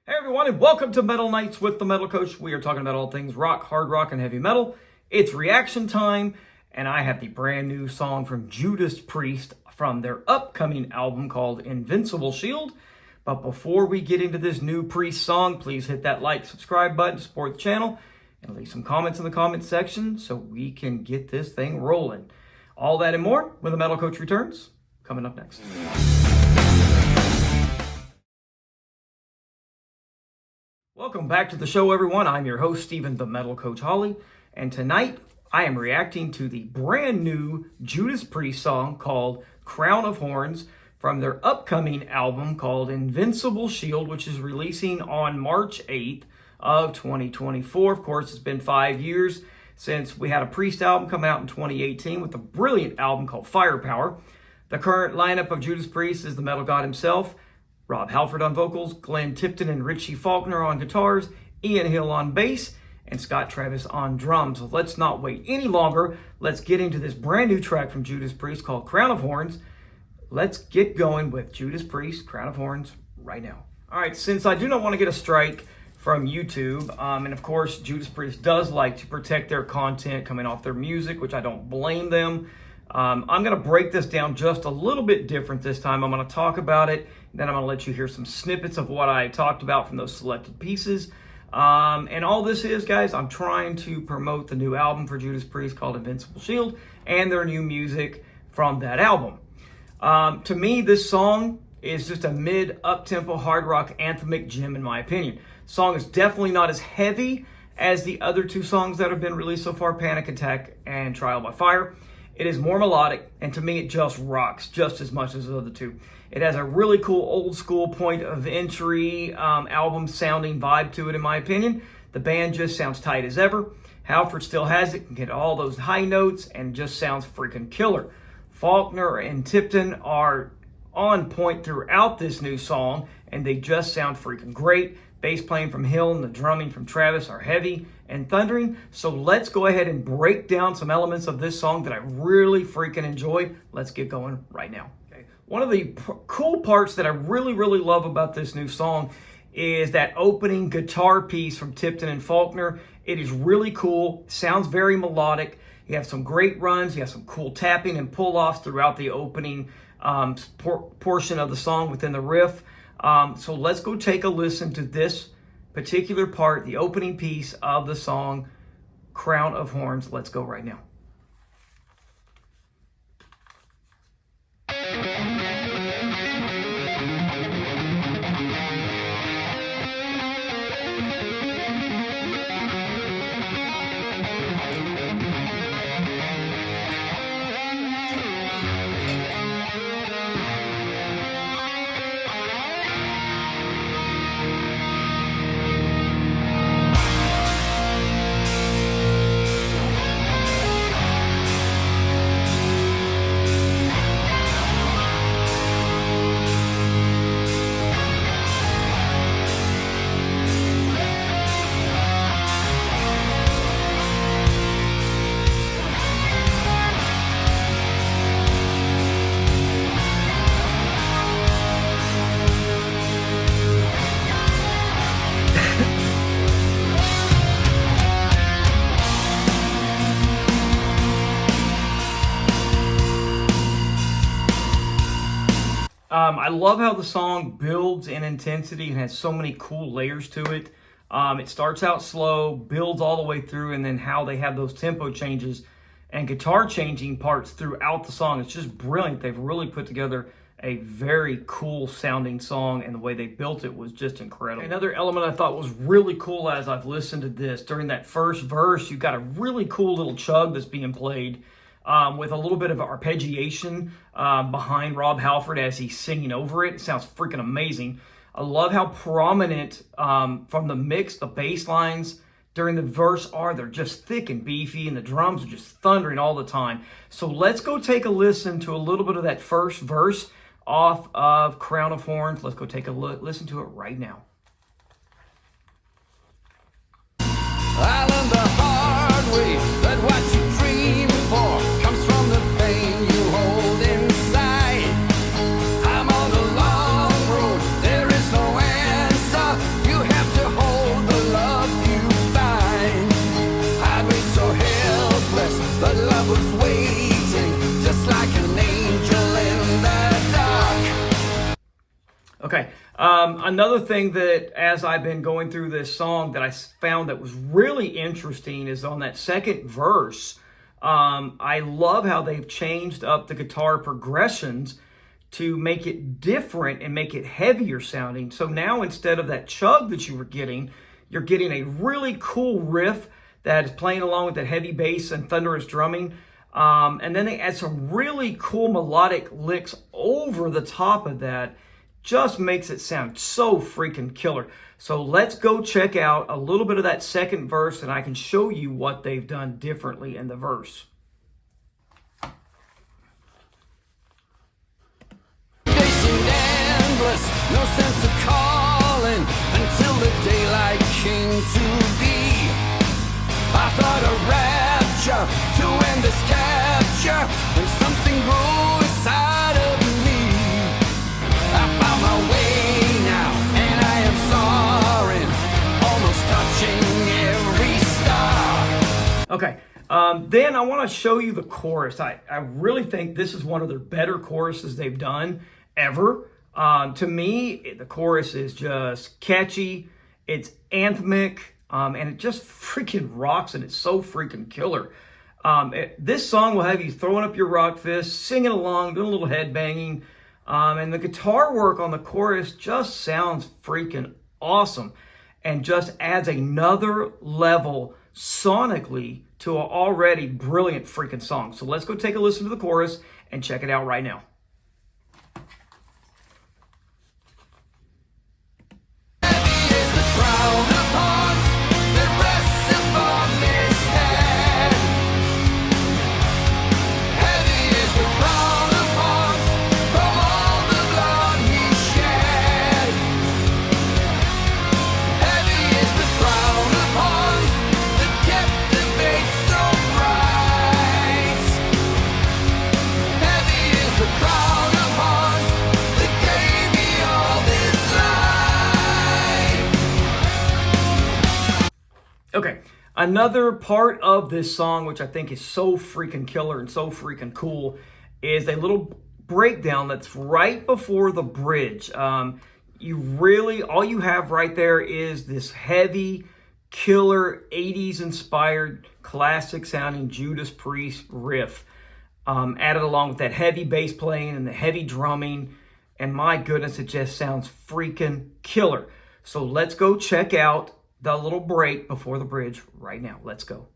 Hey everyone, and welcome to Metal Nights with the Metal Coach. We are talking about all things rock, hard rock, and heavy metal. It's reaction time, and I have the brand new song from Judas Priest from their upcoming album called Invincible Shield. But before we get into this new Priest song, please hit that like, subscribe button to support the channel, and leave some comments in the comment section so we can get this thing rolling. All that and more when the Metal Coach returns, coming up next. Welcome back to the show, everyone. I'm your host, Stephen the Metal Coach Holly, and tonight I am reacting to the brand new Judas Priest song called Crown of Horns from their upcoming album called Invincible Shield, which is releasing on March 8th of 2024. Of course, it's been 5 years since we had a Priest album come out in 2018 with a brilliant album called Firepower. The current lineup of Judas Priest is the metal god himself, Rob Halford on vocals, Glenn Tipton and Richie Faulkner on guitars, Ian Hill on bass, and Scott Travis on drums. So let's not wait any longer. Let's get into this brand new track from Judas Priest called Crown of Horns. Let's get going with Judas Priest, Crown of Horns, right now. All right, since I do not want to get a strike from YouTube, and of course, Judas Priest does like to protect their content coming off their music, which I don't blame them. I'm going to break this down just a little bit different this time. I'm going to talk about it, then I'm going to let you hear some snippets of what I talked about from those selected pieces. And all this is, guys, I'm trying to promote the new album for Judas Priest called Invincible Shield and their new music from that album. To me, this song is just a mid-up-tempo hard rock anthemic gem, in my opinion. The song is definitely not as heavy as the other two songs that have been released so far, Panic Attack and Trial by Fire. It is more melodic, and to me, it just rocks just as much as the other two. It has a really cool old-school point of entry album-sounding vibe to it, in my opinion. The band just sounds tight as ever. Halford still has it, can get all those high notes, and just sounds freaking killer. Faulkner and Tipton are on point throughout this new song, and they just sound freaking great. Bass playing from Hill and the drumming from Travis are heavy and thundering. So let's go ahead and break down some elements of this song that I really freaking enjoy. Let's get going right now. Okay. One of the cool parts that I really love about this new song is that opening guitar piece from Tipton and Faulkner. It is really cool. Sounds very melodic. You have some great runs. You have some cool tapping and pull-offs throughout the opening portion of the song within the riff. So let's go take a listen to this particular part, the opening piece of the song, Crown of Horns. Let's go right now. I love how the song builds in intensity and has so many cool layers to it. It starts out slow, builds all the way through, and then how they have those tempo changes and guitar changing parts throughout the song. It's just brilliant. They've really put together a very cool sounding song, and the way they built it was just incredible. Another element I thought was really cool as I've listened to this, during that first verse, you've got a really cool little chug that's being played with a little bit of arpeggiation behind Rob Halford as he's singing over it. It sounds freaking amazing. I love how prominent from the mix, the bass lines during the verse are. They're just thick and beefy, and the drums are just thundering all the time. So let's go take a listen to a little bit of that first verse off of Crown of Horns. Let's go take a listen to it right now. I learned the hard way that what you dream for comes from the pain you hold inside. I'm on the long road, there is no answer. You Another thing that, as I've been going through this song, that I found that was really interesting is on that second verse. I love how they've changed up the guitar progressions to make it different and make it heavier sounding. So now instead of that chug that you were getting, you're getting a really cool riff that is playing along with that heavy bass and thunderous drumming. And then they add some really cool melodic licks over the top of that. Just makes it sound so freaking killer. So let's go check out a little bit of that second verse, and I can show you what they've done differently in the verse. Endless, no sense of calling until the daylight came to be. I thought a rapture to end this capture, and something grew inside of me. I found my way now, and I am soaring, almost touching every star. Okay, then I want to show you the chorus. I really think this is one of their better choruses they've done ever. To me, the chorus is just catchy, it's anthemic, and it just freaking rocks, and it's so freaking killer. This song will have you throwing up your rock fist, singing along, doing a little head banging, and the guitar work on the chorus just sounds freaking awesome and just adds another level sonically to an already brilliant freaking song. So let's go take a listen to the chorus and check it out right now. Okay, another part of this song, which I think is so freaking killer and so freaking cool, is a little breakdown that's right before the bridge. All you have right there is this heavy, killer, 80s inspired, classic sounding Judas Priest riff, added along with that heavy bass playing and the heavy drumming. And my goodness, it just sounds freaking killer. So let's go check out the little break before the bridge right now. Let's go.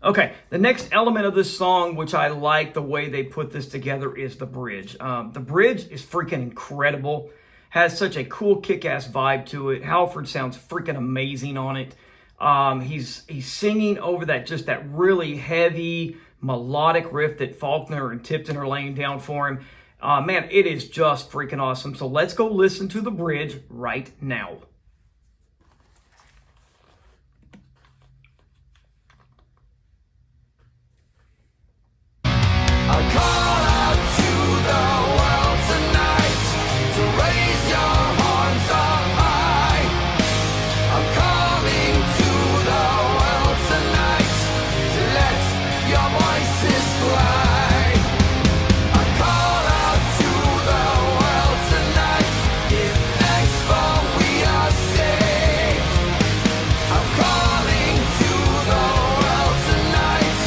Okay, the next element of this song, which I like the way they put this together, is the bridge. The bridge is freaking incredible. Has such a cool kick-ass vibe to it. Halford sounds freaking amazing on it. He's singing over that really heavy melodic riff that Faulkner and Tipton are laying down for him. Man, it is just freaking awesome. So let's go listen to the bridge right now. I call out to the world tonight to raise your arms up high. I'm calling to the world tonight to let your voices fly. I call out to the world tonight, give thanks for we are saved. I'm calling to the world tonight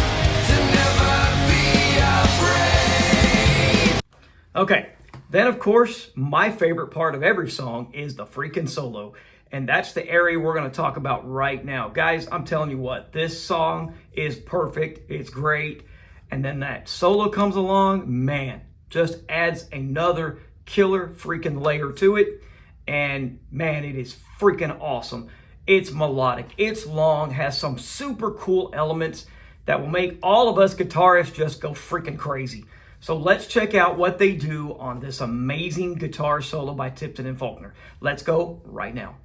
to never be afraid. Okay, then of course, my favorite part of every song is the freaking solo. And that's the area we're going to talk about right now. Guys, I'm telling you what, this song is perfect. It's great. And then that solo comes along, man, just adds another killer freaking layer to it. And man, it is freaking awesome. It's melodic, it's long, has some super cool elements that will make all of us guitarists just go freaking crazy. So let's check out what they do on this amazing guitar solo by Tipton and Faulkner. Let's go right now.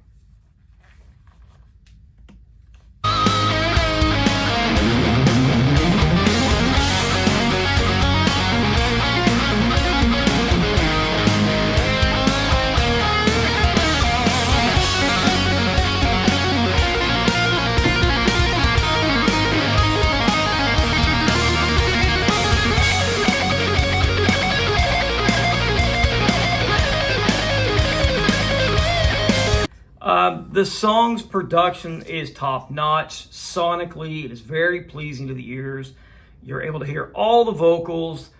The song's production is top notch. Sonically, it is very pleasing to the ears. You're able to hear all the vocals,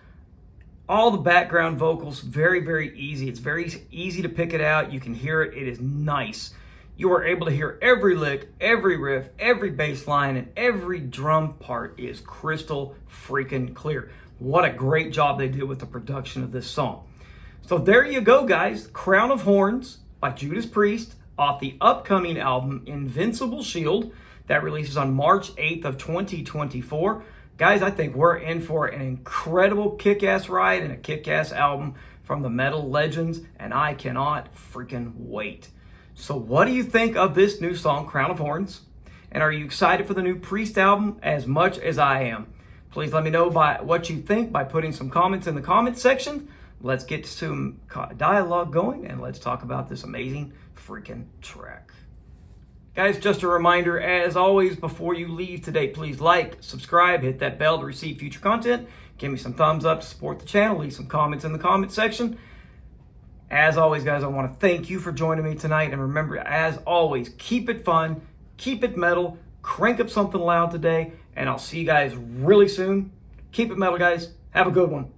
all the background vocals, very, very easy. It's very easy to pick it out. You can hear it. It is nice. You are able to hear every lick, every riff, every bass line, and every drum part is crystal freaking clear. What a great job they did with the production of this song. So there you go, guys. Crown of Horns by Judas Priest, off the upcoming album Invincible Shield that releases on March 8th of 2024. Guys, I think we're in for an incredible kick-ass ride and a kick-ass album from the metal legends, and I cannot freaking wait. So what do you think of this new song, Crown of Horns? And are you excited for the new Priest album as much as I am? Please let me know by what you think by putting some comments in the comments section. Let's get some dialogue going and let's talk about this amazing freaking track. Guys, just a reminder, as always, before you leave today, please like, subscribe, hit that bell to receive future content. Give me some thumbs up to support the channel. Leave some comments in the comment section. As always, guys, I want to thank you for joining me tonight. And remember, as always, keep it fun, keep it metal, crank up something loud today, and I'll see you guys really soon. Keep it metal, guys. Have a good one.